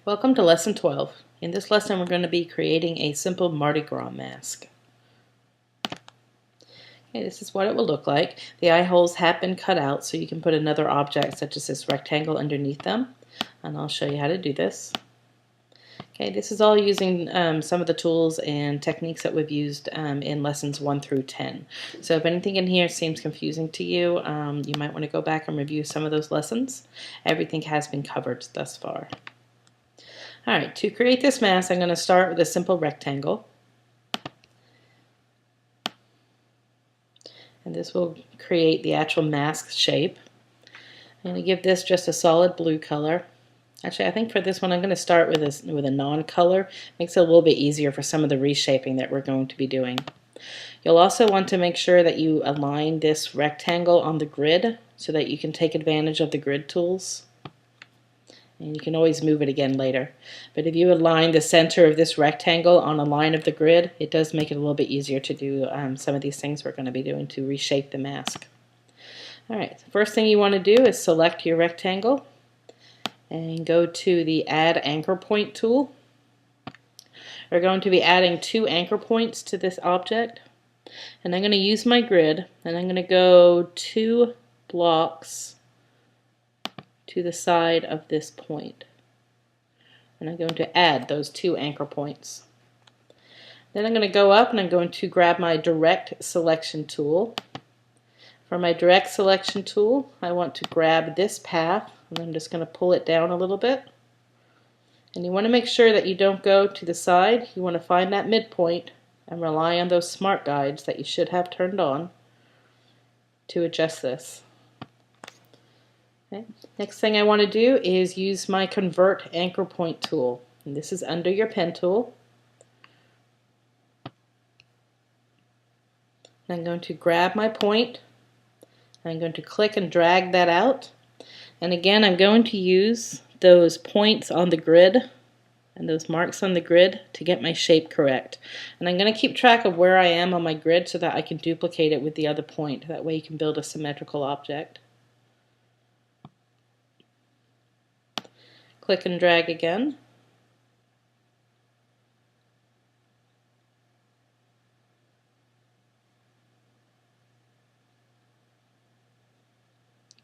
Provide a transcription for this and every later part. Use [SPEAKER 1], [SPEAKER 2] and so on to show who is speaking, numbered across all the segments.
[SPEAKER 1] Welcome to Lesson 12. In this lesson we're going to be creating a simple Mardi Gras mask. Okay, this is what it will look like. The eye holes have been cut out so you can put another object such as this rectangle underneath them, and I'll show you how to do this. Okay, this is all using some of the tools and techniques that we've used in lessons 1 through 10. So if anything in here seems confusing to you, you might want to go back and review some of those lessons. Everything has been covered thus far. Alright, to create this mask, I'm going to start with a simple rectangle. And this will create the actual mask shape. I'm going to give this just a solid blue color. Actually, I think for this one I'm going to start with a non-color. Makes it a little bit easier for some of the reshaping that we're going to be doing. You'll also want to make sure that you align this rectangle on the grid so that you can take advantage of the grid tools. And you can always move it again later. But if you align the center of this rectangle on a line of the grid, it does make it a little bit easier to do some of these things we're going to be doing to reshape the mask. Alright, first thing you want to do is select your rectangle and go to the Add Anchor Point tool. We're going to be adding 2 anchor points to this object. And I'm going to use my grid, and I'm going to go 2 blocks to the side of this point. And I'm going to add those 2 anchor points. Then I'm going to go up and I'm going to grab my direct selection tool. For my direct selection tool, I want to grab this path, and I'm just going to pull it down a little bit. And you want to make sure that you don't go to the side. You want to find that midpoint and rely on those smart guides that you should have turned on to adjust this. Okay. Next thing I want to do is use my Convert Anchor Point tool. And this is under your pen tool. I'm going to grab my point. I'm going to click and drag that out. And again, I'm going to use those points on the grid and those marks on the grid to get my shape correct. And I'm going to keep track of where I am on my grid so that I can duplicate it with the other point. That way you can build a symmetrical object. Click and drag again.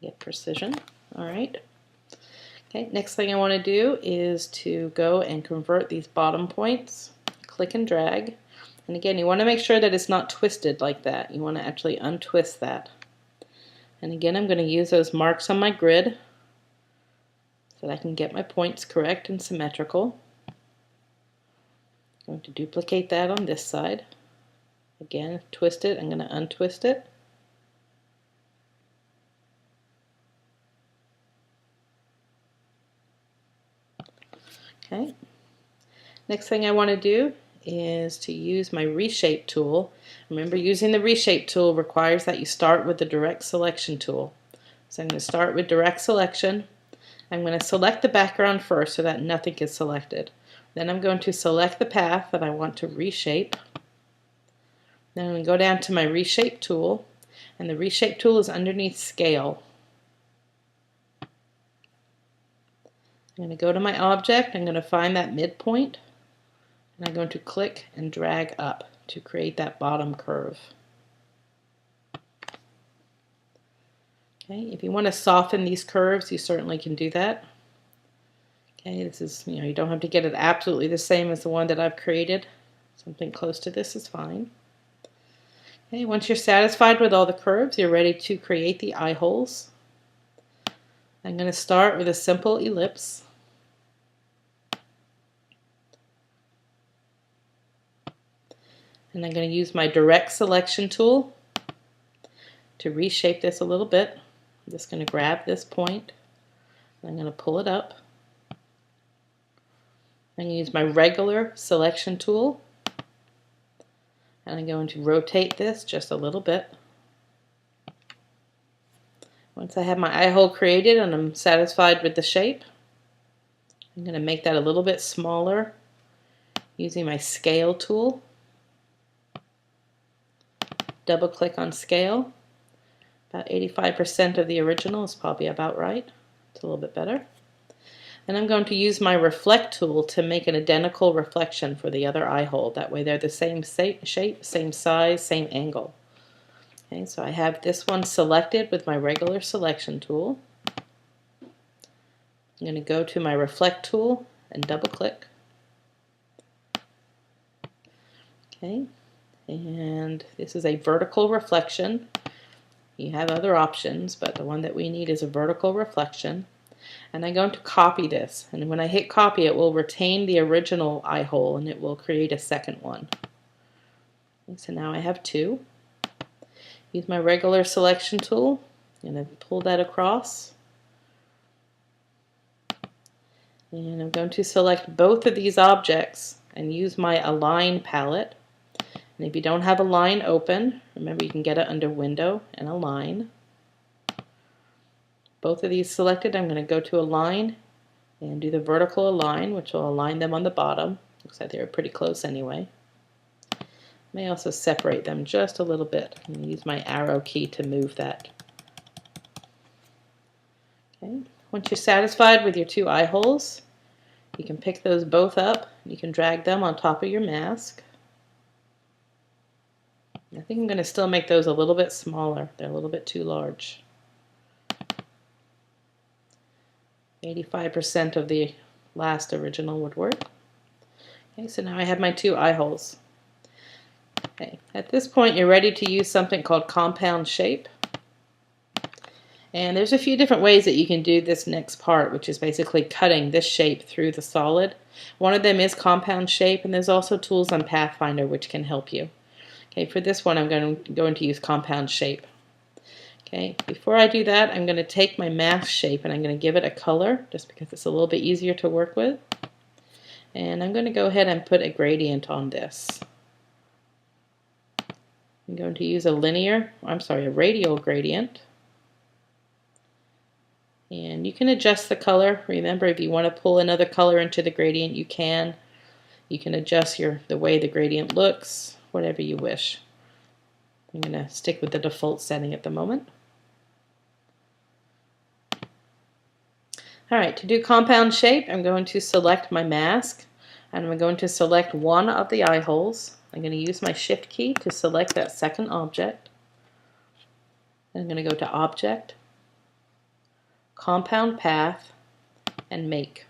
[SPEAKER 1] Get precision. Alright. Okay, next thing I want to do is to go and convert these bottom points. Click and drag. And again, you want to make sure that it's not twisted like that. You want to actually untwist that. And again, I'm going to use those marks on my grid so that I can get my points correct and symmetrical. I'm going to duplicate that on this side. Again, twist it. I'm going to untwist it. Okay. Next thing I want to do is to use my Reshape tool. Remember, using the Reshape tool requires that you start with the Direct Selection tool. So I'm going to start with Direct Selection. I'm going to select the background first so that nothing is selected. Then I'm going to select the path that I want to reshape. Then I'm going to go down to my Reshape tool, and the Reshape tool is underneath Scale. I'm going to go to my object, I'm going to find that midpoint, and I'm going to click and drag up to create that bottom curve. Okay, if you want to soften these curves, you certainly can do that. Okay, this is, you don't have to get it absolutely the same as the one that I've created. Something close to this is fine. Okay, once you're satisfied with all the curves, you're ready to create the eye holes. I'm going to start with a simple ellipse. And I'm going to use my Direct Selection tool to reshape this a little bit. I'm just going to grab this point, and I'm going to pull it up. I'm going to use my Regular Selection tool, and I'm going to rotate this just a little bit. Once I have my eye hole created and I'm satisfied with the shape, I'm going to make that a little bit smaller using my Scale tool. Double click on Scale. About 85% of the original is probably about right. It's a little bit better. And I'm going to use my reflect tool to make an identical reflection for the other eye hole. That way they're the same shape, same size, same angle. Okay, so I have this one selected with my regular selection tool. I'm going to go to my reflect tool and double click. Okay, and this is a vertical reflection. You have other options, but the one that we need is a vertical reflection. And I'm going to copy this, and when I hit copy it will retain the original eye hole and it will create a second one. And so now I have two. Use my regular selection tool. I'm going to pull that across. And I'm going to select both of these objects and use my Align palette. And if you don't have Align open, remember you can get it under Window and Align. Both of these selected, I'm going to go to Align and do the vertical align, which will align them on the bottom. Looks like they're pretty close anyway. May also separate them just a little bit. I'm going to use my arrow key to move that. Okay. Once you're satisfied with your two eye holes, you can pick those both up. You can drag them on top of your mask. I think I'm going to still make those a little bit smaller. They're a little bit too large. 85% of the last original would work. Okay, so now I have my two eye holes. Okay, at this point you're ready to use something called compound shape. And there's a few different ways that you can do this next part, which is basically cutting this shape through the solid. One of them is compound shape, and there's also tools on Pathfinder which can help you. Okay, for this one I'm going to use compound shape. Okay, before I do that, I'm going to take my mask shape and I'm going to give it a color, just because it's a little bit easier to work with. And I'm going to go ahead and put a gradient on this. I'm going to use a radial gradient. And you can adjust the color. Remember, if you want to pull another color into the gradient, you can. You can adjust the way the gradient looks, whatever you wish. I'm going to stick with the default setting at the moment. Alright, to do compound shape, I'm going to select my mask, and I'm going to select one of the eye holes. I'm going to use my Shift key to select that second object. I'm going to go to Object, Compound Path, and Make.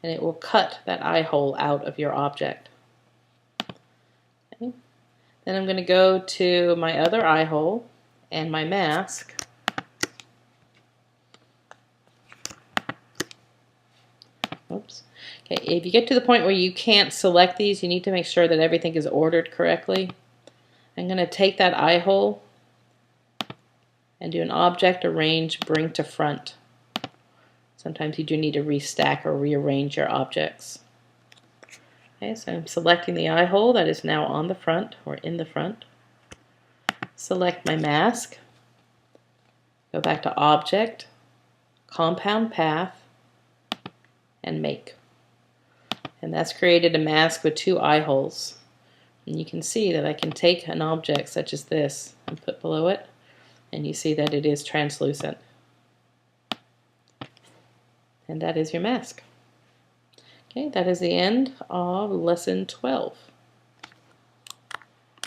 [SPEAKER 1] And it will cut that eye hole out of your object. Okay. Then I'm going to go to my other eye hole and my mask. Oops. Okay, if you get to the point where you can't select these, you need to make sure that everything is ordered correctly. I'm going to take that eye hole and do an Object, Arrange, Bring to Front. Sometimes you do need to restack or rearrange your objects. Okay, so I'm selecting the eye hole that is now on the front or in the front. Select my mask. Go back to Object, Compound Path, and Make. And that's created a mask with two eye holes. And you can see that I can take an object such as this and put below it, and you see that it is translucent. And that is your mask. Okay, that is the end of lesson 12.